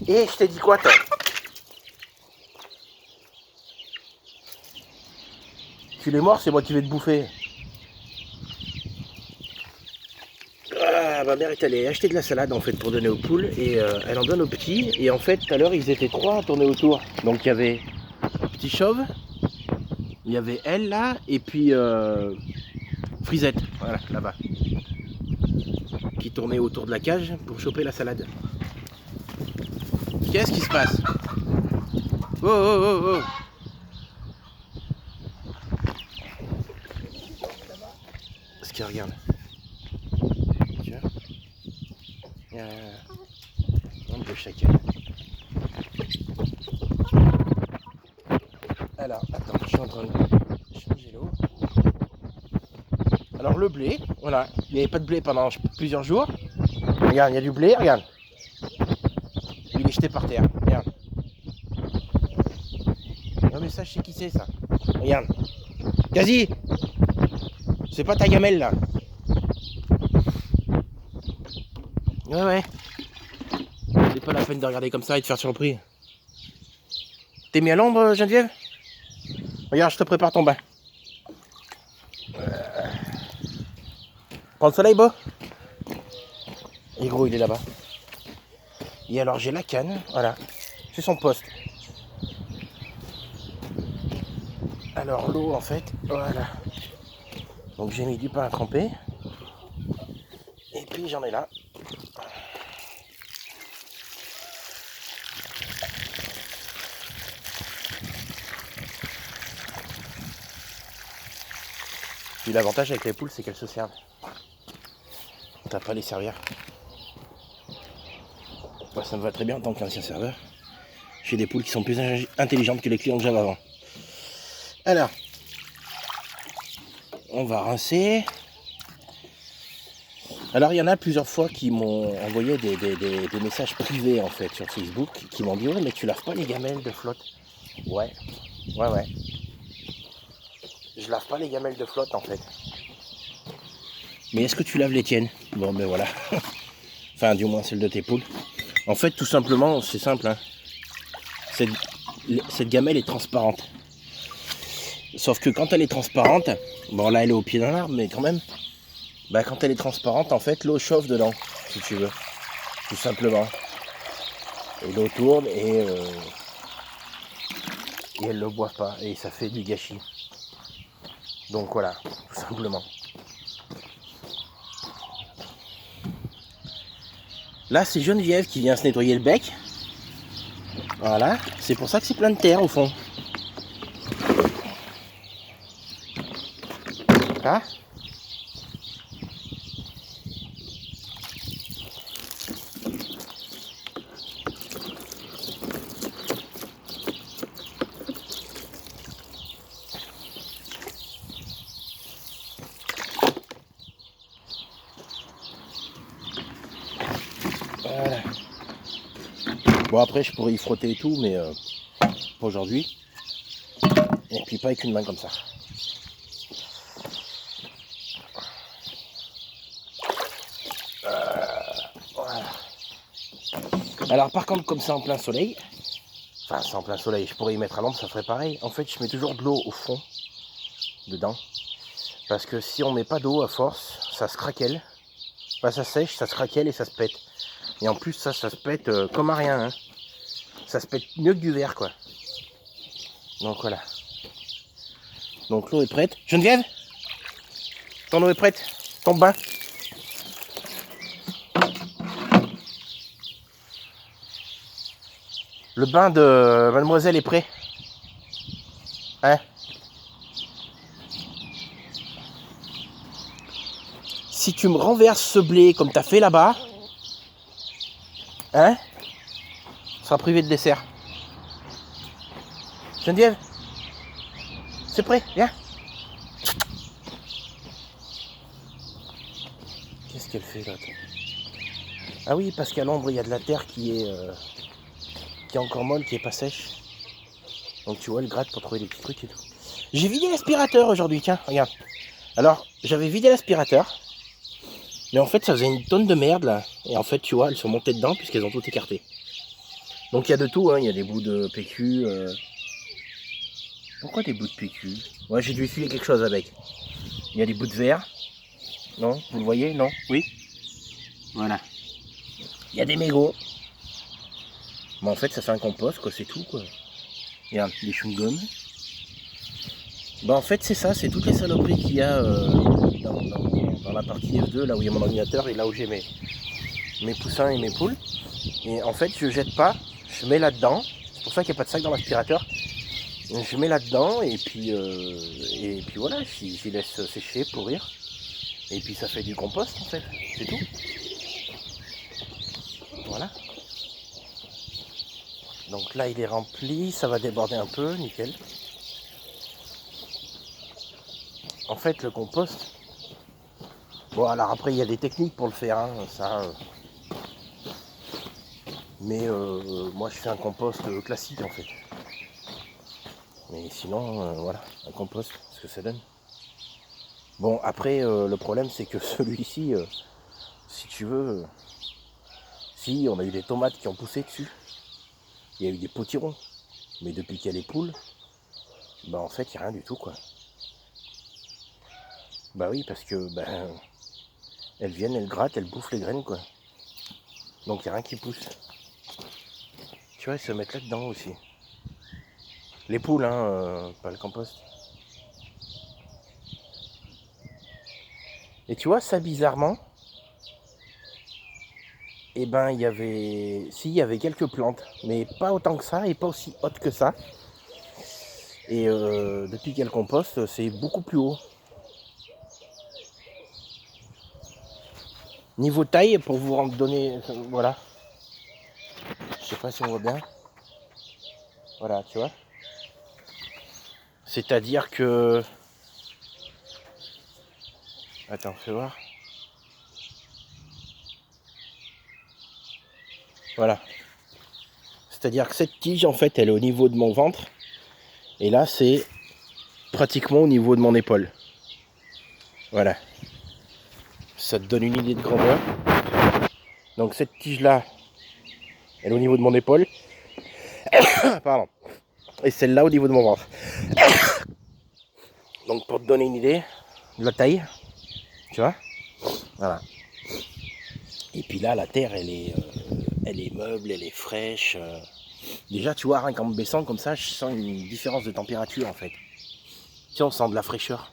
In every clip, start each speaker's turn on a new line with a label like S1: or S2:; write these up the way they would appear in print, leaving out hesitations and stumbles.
S1: Et je t'ai dit quoi, toi? Tu l'es mort, c'est moi qui vais te bouffer. Ah, ma mère est allée acheter de la salade en fait pour donner aux poules et elle en donne aux petits. Et en fait, tout à l'heure, ils étaient 3 à tourner autour. Donc il y avait Petit Chauve, il y avait elle là, et puis Frisette, voilà, là-bas, qui tournait autour de la cage pour choper la salade. Qu'est-ce qui se passe? Oh oh oh oh! Ce qu'il regarde. Tu vois? Un peu chacal. Alors, attends, je suis en train de changer l'eau. Alors le blé, voilà, il n'y avait pas de blé pendant plusieurs jours. Regarde, il y a du blé, regarde. Il est jeté par terre, regarde. Non mais ça, je sais qui c'est ça. Regarde. Quasi. C'est pas ta gamelle là. Ouais ouais. C'est pas la peine de regarder comme ça et de faire surpris. T'es mis à l'ombre, Geneviève? Regarde, je te prépare ton bain. Prends le soleil, beau. Et gros, il est là-bas. Et alors j'ai la canne, voilà. C'est son poste. Alors l'eau en fait, voilà. Donc j'ai mis du pain à tremper. Et puis j'en ai là. Puis l'avantage avec les poules, c'est qu'elles se servent. T'as pas à les servir. Moi ça me va très bien en tant qu'ancien serveur. J'ai des poules qui sont plus intelligentes que les clients que j'avais avant. Alors, on va rincer. Alors il y en a plusieurs fois qui m'ont envoyé des messages privés en fait sur Facebook qui m'ont dit ouais mais tu laves pas les gamelles de flotte. Ouais. Je lave pas les gamelles de flotte en fait. Mais est-ce que tu laves les tiennes? Bon ben voilà. Enfin du moins celle de tes poules. En fait tout simplement c'est simple hein. Cette gamelle est transparente. Sauf que quand elle est transparente, bon là elle est au pied d'un arbre mais quand même, bah quand elle est transparente en fait l'eau chauffe dedans si tu veux. Tout simplement. Et l'eau tourne et elles ne boivent pas et ça fait du gâchis. Donc voilà, tout simplement. Là c'est Geneviève qui vient se nettoyer le bec. Voilà, c'est pour ça que c'est plein de terre au fond. Hein? Voilà. Bon après je pourrais y frotter et tout mais pas aujourd'hui. Et puis pas avec une main comme ça. Voilà. Alors par contre comme c'est en plein soleil, enfin c'est en plein soleil, je pourrais y mettre à l'ombre, ça ferait pareil. En fait je mets toujours de l'eau au fond, dedans. Parce que si on met pas d'eau à force, ça se craquelle. Enfin, ça sèche, ça se craquelle et ça se pète. Et en plus ça se pète comme à rien. Hein. Ça se pète mieux que du verre quoi. Donc voilà. Donc l'eau est prête. Geneviève, ton eau est prête. Ton bain. Le bain de mademoiselle est prêt. Hein? Si tu me renverses ce blé comme t'as fait là-bas, hein? Tu seras privé de dessert. Geneviève, c'est prêt, viens. Qu'est-ce qu'elle fait là? Ah oui, parce qu'à l'ombre, il y a de la terre qui est encore molle, qui est pas sèche. Donc tu vois, elle gratte pour trouver des petits trucs et tout. J'ai vidé l'aspirateur aujourd'hui, tiens, regarde. Alors, j'avais vidé l'aspirateur, mais en fait, ça faisait une tonne de merde là. Et en fait, tu vois, elles sont montées dedans puisqu'elles ont tout écarté. Donc il y a de tout, hein. Il y a des bouts de PQ. Pourquoi des bouts de PQ? Ouais, j'ai dû essuyer quelque chose avec. Il y a des bouts de verre. Non? Vous le voyez? Non? Oui? Voilà. Il y a des mégots. Mais en fait, ça fait un compost, quoi, c'est tout, quoi. Regarde, des chewing-gums. Bah en fait, c'est ça, c'est toutes les saloperies qu'il y a dans la partie F2, là où il y a mon ordinateur et là où j'ai mes poussins et mes poules. Et en fait, je jette pas, je mets là-dedans. C'est pour ça qu'il n'y a pas de sac dans l'aspirateur. Je mets là-dedans et puis voilà, j'y laisse sécher, pourrir. Et puis ça fait du compost en fait, c'est tout. Voilà. Donc là il est rempli, ça va déborder un peu, nickel. En fait le compost, bon alors après il y a des techniques pour le faire, hein, ça. Mais moi je fais un compost classique en fait. Mais sinon voilà, un compost, ce que ça donne. Bon après le problème c'est que celui-ci, si tu veux, si on a eu des tomates qui ont poussé dessus. Il y a eu des potirons, mais depuis qu'il y a les poules, bah en fait il n'y a rien du tout quoi. Bah oui parce que elles viennent, elles grattent, elles bouffent les graines quoi. Donc il n'y a rien qui pousse. Tu vois, elles se mettent là-dedans aussi. Les poules, hein, pas le compost. Et tu vois ça bizarrement, eh ben il y avait quelques plantes, mais pas autant que ça et pas aussi hautes que ça. Et depuis qu'il y a le compost, c'est beaucoup plus haut. Niveau taille, pour vous en donner, voilà. Je sais pas si on voit bien. Voilà, tu vois. C'est-à-dire que... Attends, fais voir. Voilà. C'est-à-dire que cette tige, en fait, elle est au niveau de mon ventre. Et là, c'est pratiquement au niveau de mon épaule. Voilà. Ça te donne une idée de grandeur. Donc cette tige-là, elle est au niveau de mon épaule. Pardon. Et celle-là au niveau de mon ventre. Donc pour te donner une idée de la taille, tu vois. Voilà. Et puis là, la terre, elle est meuble, elle est fraîche. Déjà, tu vois, rien qu'en me baissant comme ça, je sens une différence de température en fait. Tu sais, on sent de la fraîcheur.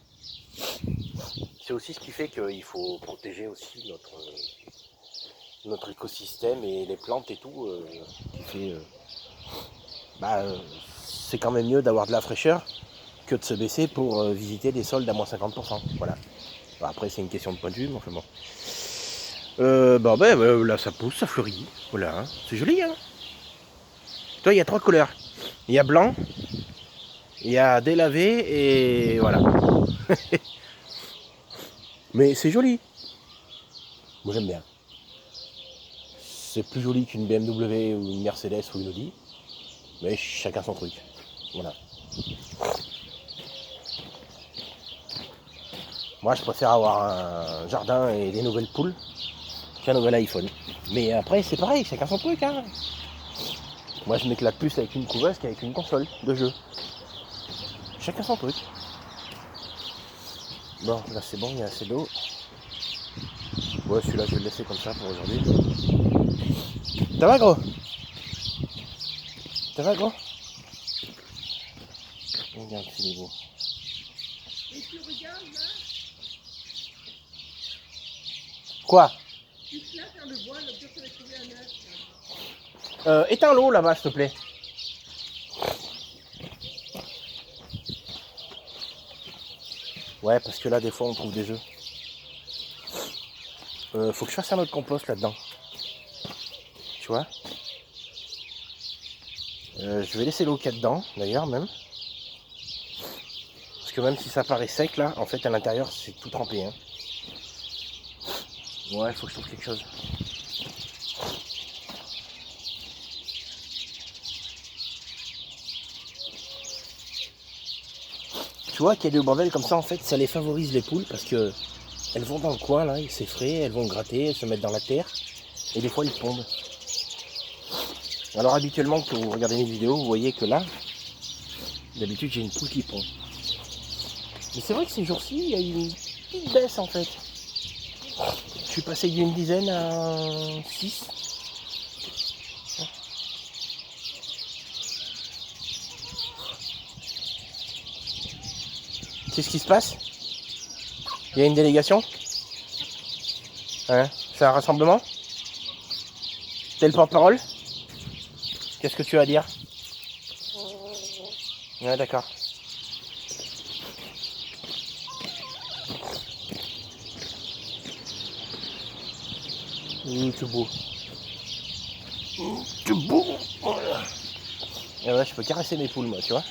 S1: C'est aussi ce qui fait qu'il faut protéger aussi notre écosystème et les plantes et tout. C'est quand même mieux d'avoir de la fraîcheur que de se baisser pour visiter des sols d'à moins 50%. Voilà. Bon, après, c'est une question de point de vue, mais enfin bon. Là, ça pousse, ça fleurit. Voilà, hein. C'est joli, hein. Toi, il y a 3 couleurs. Il y a blanc, il y a délavé et voilà. Mais c'est joli. Moi, j'aime bien. C'est plus joli qu'une BMW ou une Mercedes ou une Audi. Mais chacun son truc. Voilà. Moi, je préfère avoir un jardin et des nouvelles poules qu'un nouvel iPhone. Mais après, c'est pareil, chacun son truc, hein. Moi, je m'éclate plus avec une couveuse qu'avec une console de jeu. Chacun son truc. Bon, là, c'est bon, il y a assez d'eau. Ouais, celui-là, je vais le laisser comme ça pour aujourd'hui. Ça va, gros? Ça va, gros? Regarde, c'est beau.
S2: Et tu regardes là,
S1: Quoi?
S2: tu te laisses dans le bois, le pire c'est de trouver un œuf.
S1: Éteins l'eau là-bas, s'il te plaît. Ouais, parce que là, des fois, on trouve des œufs. Faut que je fasse un autre compost là-dedans. Tu vois? Je vais laisser l'eau qu'il y a dedans, d'ailleurs, même. Parce que même si ça paraît sec, là, en fait, à l'intérieur, c'est tout trempé. Hein. Ouais, faut que je trouve quelque chose. Tu vois qu'il y a du bordel comme ça, en fait, ça les favorise les poules parce que elles vont dans le coin, là, c'est frais, elles vont gratter, elles se mettent dans la terre, et des fois, ils pondent. Alors habituellement, quand vous regardez mes vidéos, vous voyez que là, d'habitude j'ai une poule qui pond. Mais c'est vrai que ces jours-ci, il y a eu une petite baisse en fait. Je suis passé d'une dizaine à 6. Qu'est-ce qui se passe? Il y a une délégation? Hein? C'est un rassemblement? T'es le porte-parole? Qu'est-ce que tu as à dire? Ouais, d'accord. C'est beau. C'est beau. Et ouais, je peux caresser mes poules, moi, tu vois.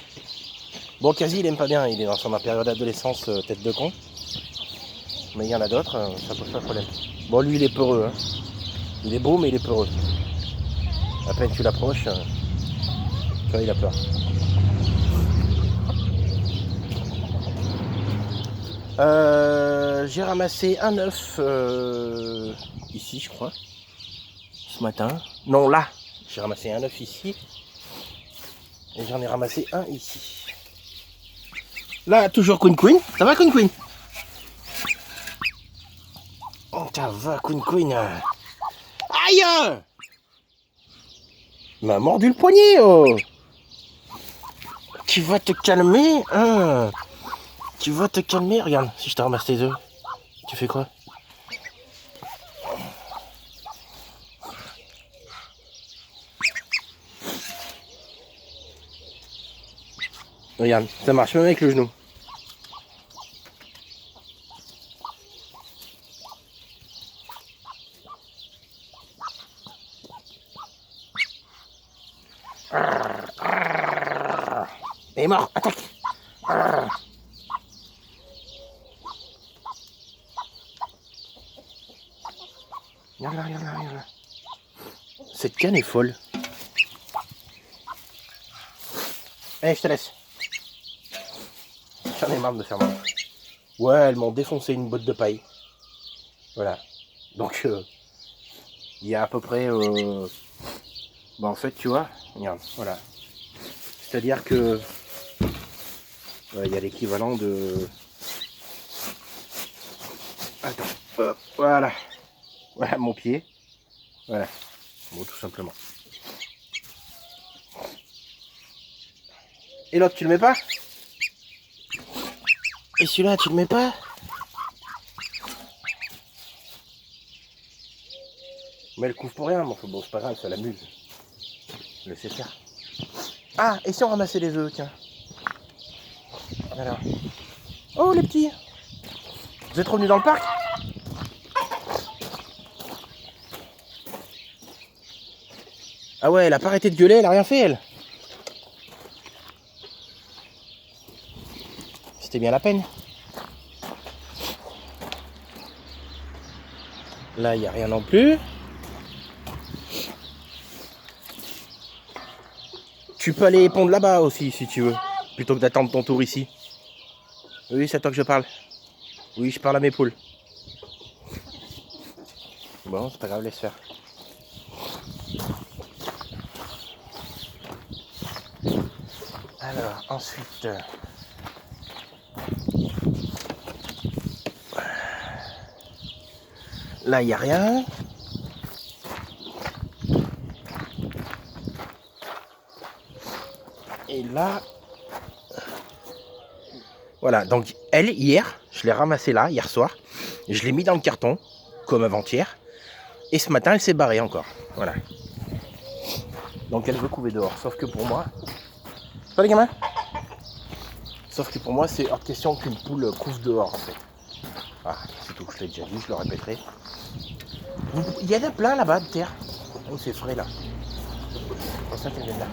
S1: Bon, quasi, il aime pas bien. Il est dans son période d'adolescence, tête de con. Mais il y en a d'autres, ça pose pas de problème. Bon, lui, il est peureux. Hein. Il est beau, mais il est peureux. À peine tu l'approches, tu vois, il a peur. J'ai ramassé un œuf ici, je crois, ce matin. Non, là, j'ai ramassé un œuf ici. Et j'en ai ramassé un ici. Là, toujours Queen Queen. Ça va, Queen Queen? Oh, ça va, Queen Queen. Aïe! Il m'a mordu le poignet, oh! Tu vas te calmer, hein? Tu vas te calmer. Regarde, si je te ramasse tes œufs, tu fais quoi? Regarde, ça marche même avec le genou. Il est mort, attaque! Regarde là, regarde là, regarde là. Cette canne est folle. Allez, je te laisse. J'en ai marre de faire mal. Ouais, elles m'ont défoncé une botte de paille. Voilà. Donc, il y a à peu près... Bah, en fait, tu vois, regarde, voilà. C'est-à-dire que... il y a l'équivalent de... Attends, hop, voilà. Voilà mon pied. Voilà. Bon, tout simplement. Et l'autre, tu le mets pas? Et celui-là, tu le mets pas? Mais elle couvre pour rien, bon, c'est pas grave, ça l'amuse. Laissez faire. Ah, et si on ramassait les œufs, tiens. Alors. Oh, les petits! Vous êtes revenus dans le parc? Ah ouais, elle a pas arrêté de gueuler, elle a rien fait, elle. C'était bien la peine. Là, il n'y a rien non plus. Tu peux aller pondre là-bas aussi, si tu veux. Plutôt que d'attendre ton tour ici. Oui, c'est à toi que je parle. Oui, je parle à mes poules. Bon, c'est pas grave, laisse faire. Alors, ensuite... Là, il n'y a rien. Et là... Voilà, donc elle, hier, je l'ai ramassée là, hier soir. Je l'ai mis dans le carton, comme avant-hier. Et ce matin, elle s'est barrée encore. Voilà. Donc elle veut couver dehors. Sauf que pour moi... Pas les gamins? Sauf que pour moi, c'est hors de question qu'une poule couve dehors, en fait. Ah, c'est tout, je l'ai déjà dit, je le répéterai. Il y en a plein là-bas de terre. Oh, c'est frais là. C'est pour ça qu'elle vient de là.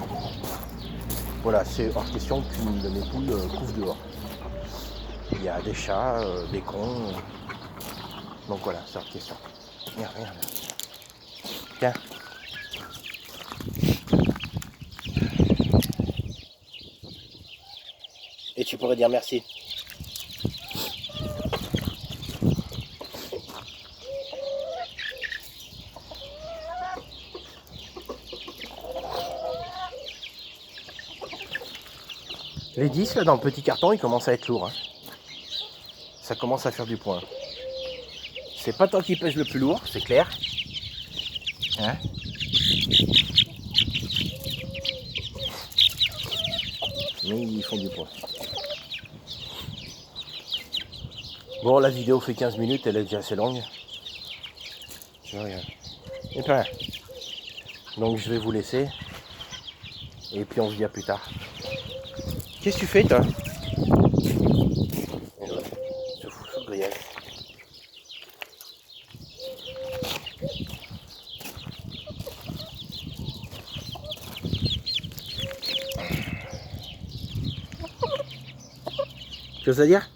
S1: Voilà, c'est hors question qu'une de mes poules couve dehors. Il y a des chats, des cons. Donc voilà, c'est hors de question. Regarde, regarde. Tiens. Et tu pourrais dire merci. Les 10 là dans le petit carton, ils commencent à être lourds. Hein. Ça commence à faire du point. C'est pas toi qui pèse le plus lourd, c'est clair. Hein? Mais ils font du poids. Bon, la vidéo fait 15 minutes, elle est déjà assez longue. Je regarde. Et pas. Donc je vais vous laisser. Et puis on se dit à plus tard. Qu'est-ce que tu fais toi? Je fous sous le grillage. Chose à dire?